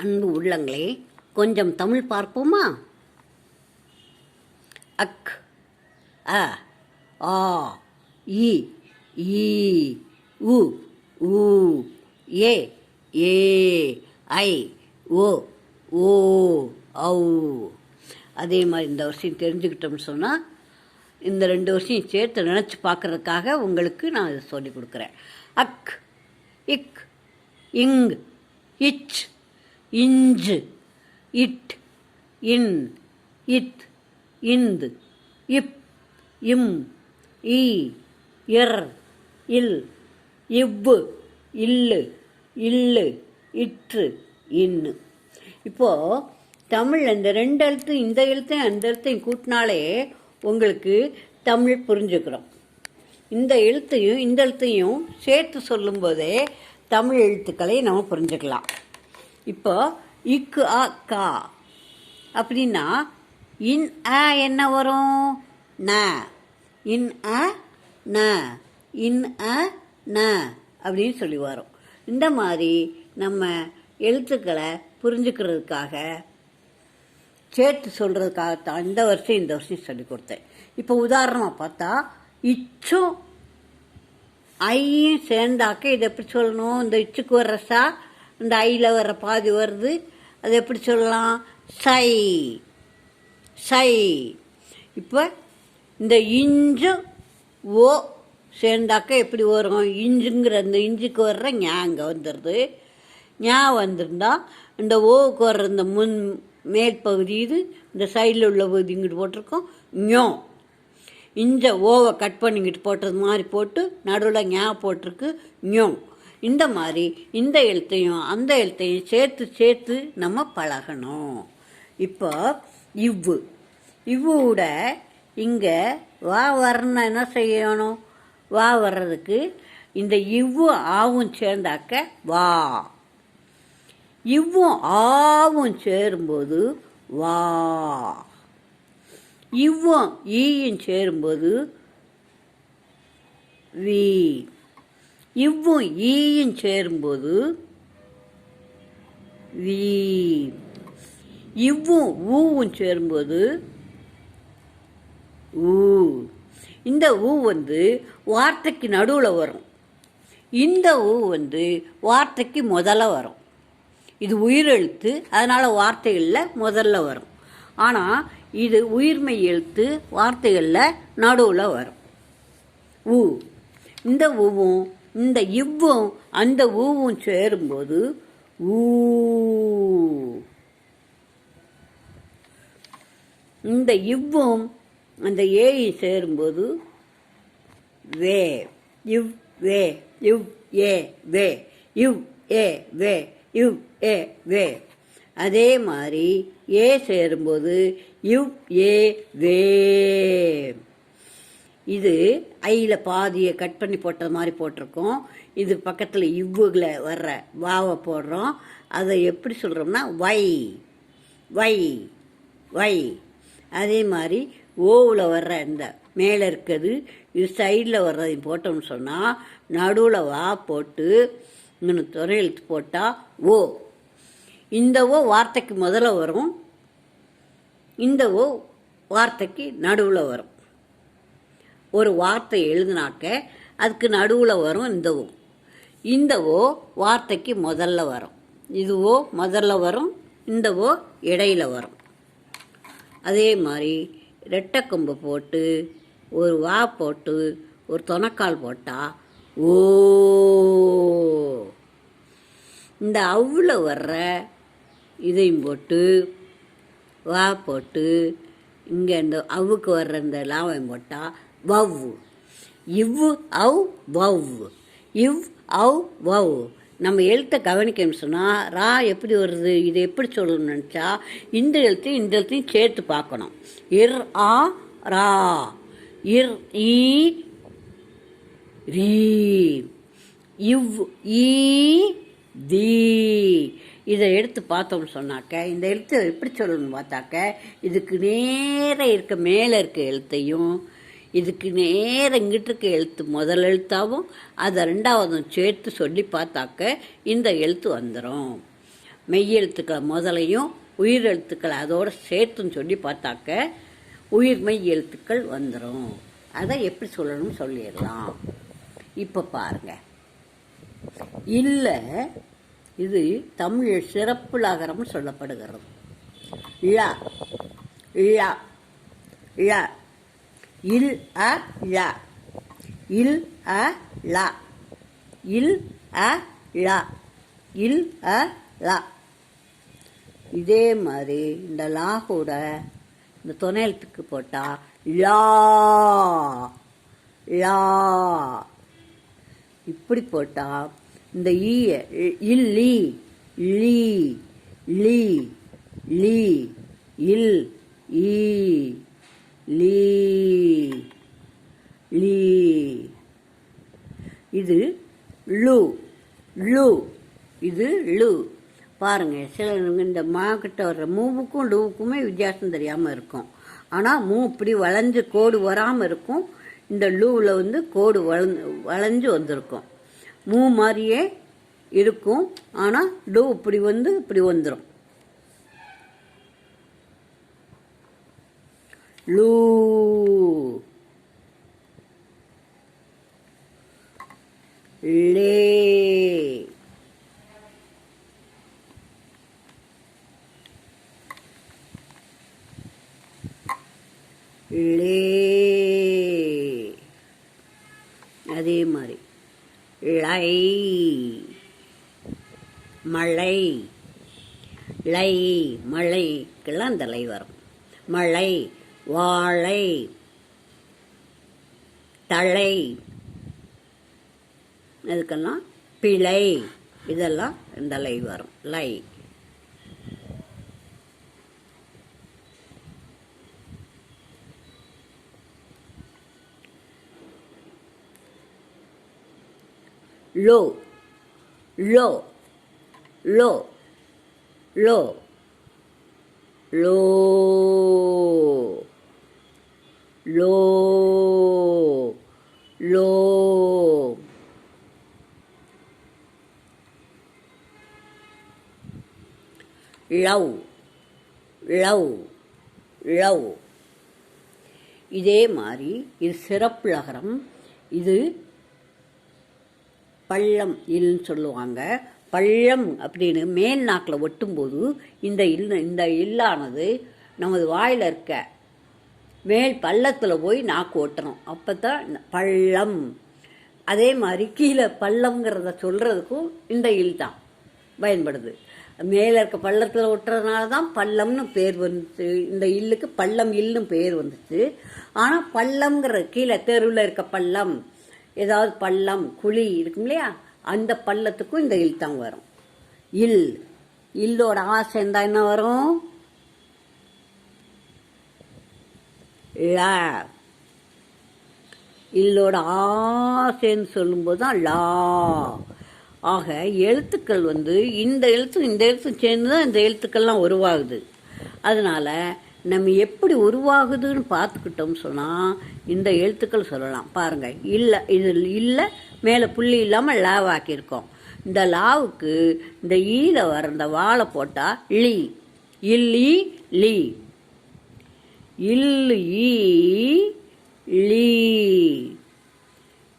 அன்பு உள்ளங்களே, கொஞ்சம் தமிழ் பார்ப்போமா? அக், அ, ஆ, இ, ஈ, உ, ஊ, ஏ, ஏ, ஐ, ஓ, ஓ, ஔ. அதே மாதிரி இந்த வருஷம் தெரிஞ்சுக்கிட்டோம்னு சொன்னால், இந்த 2 வருஷம் சேர்த்து நினச்சி பார்க்குறதுக்காக உங்களுக்கு நான் இதை சொல்லிக் கொடுக்குறேன். அக், இக், இங், இச், இஞ்சு, இட், இன், இத், இந்து, இப், இம், ஈ, இர், இல், இவ்வு, இல்லு, இல்லு, இற்று, இன்னு. இப்போது தமிழ் இந்த 2 எழுத்து, இந்த எழுத்தையும் அந்த எழுத்தையும் கூட்டினாலே உங்களுக்கு தமிழ் புரிஞ்சுக்கிறோம். இந்த எழுத்தையும் இந்த எழுத்தையும் சேர்த்து சொல்லும்போதே தமிழ் எழுத்துக்களை நம்ம புரிஞ்சுக்கலாம். இப்போ இக்கு அ கா அப்படின்னா இன் அ என்ன வரும்? ந. இன் அ ந, இன் அ ந அப்படின்னு சொல்லி வரும். இந்த மாதிரி நம்ம எழுத்துக்களை புரிஞ்சுக்கிறதுக்காக சேர்த்து சொல்கிறதுக்காகத்தான் இந்த வருஷம் சொல்லி கொடுத்தேன். இப்போ உதாரணமாக பார்த்தா இச்சும் ஐயும் சேர்ந்தாக்க இது எப்படி சொல்லணும்? இந்த இச்சுக்கு வர்ற சா இந்த ஐயில் வர்ற பாதி வருது, அது எப்படி சொல்லலாம்? சை, சை. இப்போ இந்த இஞ்சு ஓ சேர்ந்தாக்க எப்படி வரும்? இஞ்சுங்கிற இந்த இஞ்சுக்கு வர்ற ஞாங்க வந்துடுது. ஞா வந்துருந்தா இந்த ஓவுக்கு வர்ற இந்த மேல் பகுதி இது, இந்த சைடில் உள்ள பகுதி இங்கிட்டு போட்டிருக்கோம் ஞோ. இந்த ஓவை கட் பண்ணிக்கிட்டு போட்டது மாதிரி போட்டு நடுவில் ஞா போட்டிருக்கு ஞோ. இந்த மாதிரி இந்த எழுத்தையும் அந்த எழுத்தையும் சேர்த்து சேர்த்து நம்ம பழகணும். இப்போ இவ்வு, இவ்வோட இங்கே வா வரணும்னா என்ன செய்யணும்? வா வர்றதுக்கு இந்த இவ்வு ஆவும் சேர்ந்தாக்க வா, இவ்வும் ஆவும் சேரும்போது வா, இவ்வும் ஈயும் சேரும்போது வி, இவ்வும் ஈயும் சேரும்போது வி, இவ்வும் ஊவும் சேரும்போது ஊ. இந்த ஊ வார்த்தைக்கு நடுவில் வரும், இந்த ஊ வார்த்தைக்கு முதல்ல வரும். இது உயிரெழுத்து, அதனால் வார்த்தைகளில் முதல்ல வரும். ஆனால் இது உயிர்மெய் எழுத்து, வார்த்தைகளில் நடுவில் வரும் ஊ. இந்த ஊவும் இந்த இவ்வும் அந்த ஊவும் சேரும்போது ஊ. இந்த இவ்வும் அந்த ஏயும் சேரும்போது வே, இவ் வே, இவ் ஏ வே, இவ் ஏ வே, இவ் ஏ வே. அதே மாதிரி ஏ சேரும்போது இவ் ஏ வே. இது ஐயில் பாதியை கட் பண்ணி போட்டது மாதிரி போட்டிருக்கோம். இது பக்கத்தில் இவ்வுகளை வர்ற வாவை போடுறோம். அதை எப்படி சொல்கிறோம்னா வை, வை, வை. அதே மாதிரி ஓவில் வர்ற இந்த மேலே இருக்கிறது இது சைடில் வர்றதையும் போட்டோம்னு சொன்னால் நடுவில் வா போட்டு இன்னொன்று துணை எழுத்து போட்டால் ஓ. இந்த ஓ வார்த்தைக்கு முதல்ல வரும், இந்த ஓ வார்த்தைக்கு நடுவில் வரும். ஒரு வார்த்தை எழுதினாக்க அதுக்கு நடுவில் வரும் இந்த ஓ. இந்த ஓ வார்த்தைக்கு முதல்ல வரும், இது ஓ முதல்ல வரும், இந்த ஓ இடையில வரும். அதே மாதிரி ரெட்டை கொம்பு போட்டு ஒரு வா போட்டு ஒரு தொணக்கால் போட்டால் ஓ. இந்த அவ்வில் வர்ற இதையும் போட்டு வா போட்டு இங்கே இந்த அவ்வுக்கு வர்ற இந்த லாவையும் போட்டால் வவ். இவ்வு அவ் வவ், இவ் அவ் வவ். நம்ம எழுத்தை கவனிக்கணும்னு சொன்னால் ரா எப்படி வருது, இதை எப்படி சொல்லணும்னு நினச்சா இந்த எழுத்தையும் இந்த எழுத்தையும் சேர்த்து பார்க்கணும். இர் ஆ ரா, இர் ஈ ரீ, இவ் ஈ தி. இதை எடுத்து பார்த்தோம்னு சொன்னாக்க இந்த எழுத்தை எப்படி சொல்லணும்னு பார்த்தாக்க இதுக்கு நேராக இருக்க மேலே இருக்க எழுத்தையும் இதுக்கு நேரம் இங்கிட்டு இருக்க எழுத்து முதல் எழுத்தாகவும் அதை 2வதும் சேர்த்து சொல்லி பார்த்தாக்க இந்த எழுத்து வந்துடும். மெய்யெழுத்துக்களை முதலையும் உயிரெழுத்துக்களை அதோடு சேர்த்துன்னு சொல்லி பார்த்தாக்க உயிர்மெய் எழுத்துக்கள் வந்துடும். அதை எப்படி சொல்லணும்னு சொல்லிடலாம். இப்போ பாருங்க, இல்லை இது தமிழ் சிறப்பு லகரம்னு சொல்லப்படுகிறது. ழ ழ ழ இல் அ ழ இல் அ ழ இல் அ ழ இல் அ ழ. இதே மாதிரி இந்த லா கூட இந்த துணை எழுத்துக்கு போட்டால் லா லா. இப்படி போட்டால் இந்த இல்லி லீ லீ லீ இல் ஈ லீ லீ. இது லு லு இது லு. பாருங்க, சில இந்த மா கிட்ட வர்ற மூவுக்கும் லூவுக்குமே வித்தியாசம் தெரியாமல் இருக்கும். ஆனால் மூ இப்படி வளைஞ்சு கோடு வராமல் இருக்கும். இந்த லூவில் வந்து கோடு வளைஞ்சு வந்திருக்கும். மூ மாதிரியே இருக்கும், ஆனால் லூ இப்படி வந்து இப்படி வந்துடும். லூ லே லே. அதே மாதிரி லை மழை லை மழைக்கெல்லாம் அந்த லை வரும். மழை வாழை தழை அதுக்கெல்லாம் பிழை இதெல்லாம் இந்த லை வரும். லை லோ லோ லோ லோ லோ லோ லோ. Love love love. இதே மாதிரி இது சிறப்பு லகரம். இது பள்ளம் இல்னு சொல்லுவாங்க. பள்ளம் அப்படின்னு மேல் நாக்கில் ஒட்டும்போது இந்த இல்லானது நமது வாயில் இருக்க மேல் பள்ளத்தில் போய் நாக்கு ஒட்டணும். அப்போ தான் பள்ளம். அதே மாதிரி கீழே பள்ளம்ங்கிறத சொல்கிறதுக்கும் இந்த இல் தான் பயன்படுது. மேலே இருக்க பள்ளத்தில் ஒட்டுறதுனால தான் பள்ளம்னு பேர் வந்துச்சு. இந்த இல்லுக்கு பள்ளம் இல்னு பேர் வந்துச்சு. ஆனால் பள்ளம்ங்கிற கீழே தெருவில் இருக்க பள்ளம், ஏதாவது பள்ளம் குழி இருக்கும் இல்லையா, அந்த பள்ளத்துக்கும் இந்த இல் தான் வரும். இல் இல்லோட ஆசை இருந்தா என்ன வரும்? லா. இல்லோட ஆசைன்னு சொல்லும்போது தான் லா. ஆக எழுத்துக்கள் வந்து இந்த எழுத்தும் சேர்ந்து தான் இந்த எழுத்துக்கள்லாம் உருவாகுது. அதனால நம்ம எப்படி உருவாகுதுன்னு பார்த்துக்கிட்டோம்னு சொன்னால் இந்த எழுத்துக்கள் சொல்லலாம். பாருங்கள், இல்லை இது இல்லை மேலே புள்ளி இல்லாமல் லாவாக்கியிருக்கோம். இந்த லாவுக்கு இந்த ஈல வர இந்த வாழை போட்டால் லீ இல்லி லீ இல்லு ஈ லீ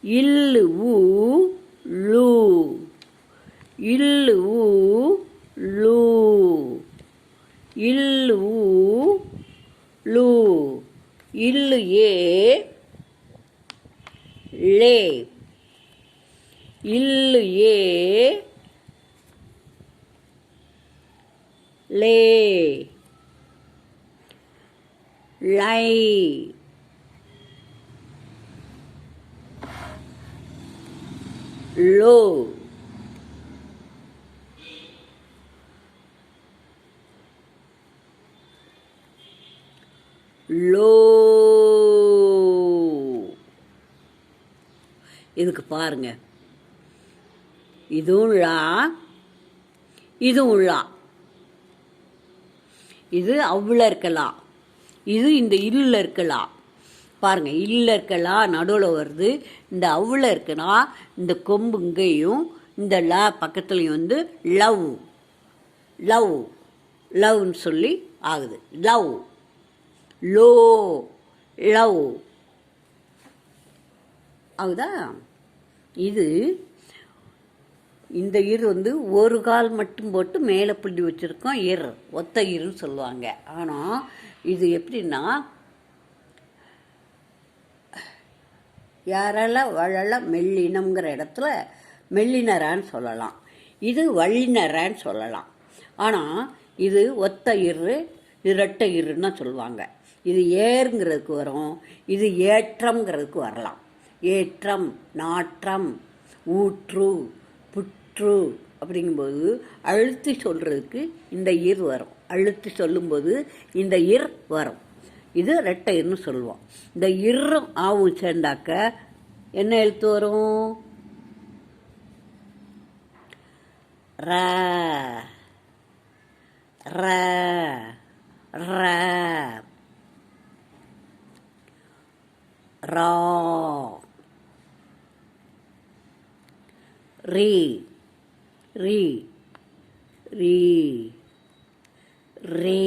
இல்லு ஊ லூ இல்லு ஊ லூ இல்லு ஊ லூ இல்லு ஏ லே இல்லு ஏ லே லை லோ லோ. இதுக்கு பாருங்க, இதுவும் லா இதுவும் லா. இது அவ்வளோ இருக்கலாம், இது இந்த இல்ல இருக்கலாம். பாருங்க, இல்ல இருக்கலாம் நடுவில் வருது. இந்த அவ்வளோ இருக்குன்னா இந்த கொம்பு இங்கேயும் இந்த லா பக்கத்துலையும் வந்து லவ் லவ் லவ்னு சொல்லி ஆகுது. லவ் லோ லவ் ஆகுதா. இது இந்த இர் ஒரு கால் மட்டும் போட்டு மேலே புள்ளி வச்சுருக்கோம். இர் ஒத்த இருன்னு சொல்லுவாங்க. ஆனால் இது எப்படின்னா யாரால வழல மெல்லினம்ங்கிற இடத்துல மெல்லினரான்னு சொல்லலாம். இது வள்ளினரான்னு சொல்லலாம். ஆனால் இது ஒத்த இரு இரட்டை இருன்னு சொல்லுவாங்க. இது ஏறுங்கிறதுக்கு வரும், இது ஏற்றம்ங்கிறதுக்கு வரலாம். ஏற்றம், நாற்றம், ஊற்று, புற்று அப்படிங்கும்போது அழுத்தி சொல்கிறதுக்கு இந்த இர் வரும். அழுத்தி சொல்லும்போது இந்த இர் வரும். இது ரெட்டை இருன்னு சொல்லுவோம். இந்த இரும் ஆவும் சேர்ந்தாக்க என்ன எழுத்து வரும்? ர ர ர ரா ரீ ரீ ரீ ரீ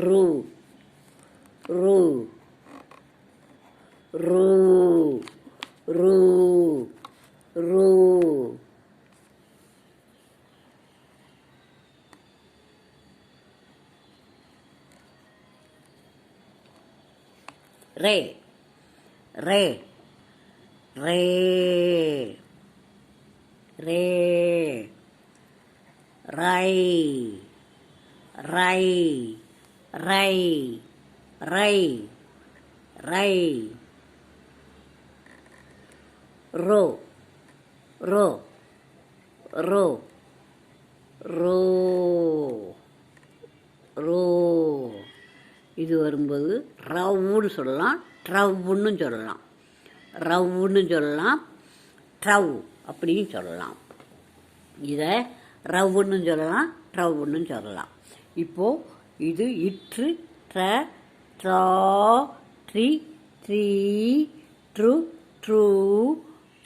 ரு ரு ரு ரு ரு ரே ரே ரே ரே ரை ரை ரை ரை ரை ரோ ரோ ரோ ரோ ரோ இது வரும்போது ரவ்வுன்னு சொல்லலாம், ட்ரவ்வுன்னு சொல்லலாம். ரவ்வுன்னு சொல்லலாம், ட்ரவ் அப்படின்னு சொல்லலாம். இதை ரவ்வுன்னு சொல்லலாம், ட்ரவ்வுன்னு சொல்லலாம். இப்போது இது இற்று, ட்ர, ட்ரா, ட்ரி, ட்ரீ, ட்ரு, ட்ரூ,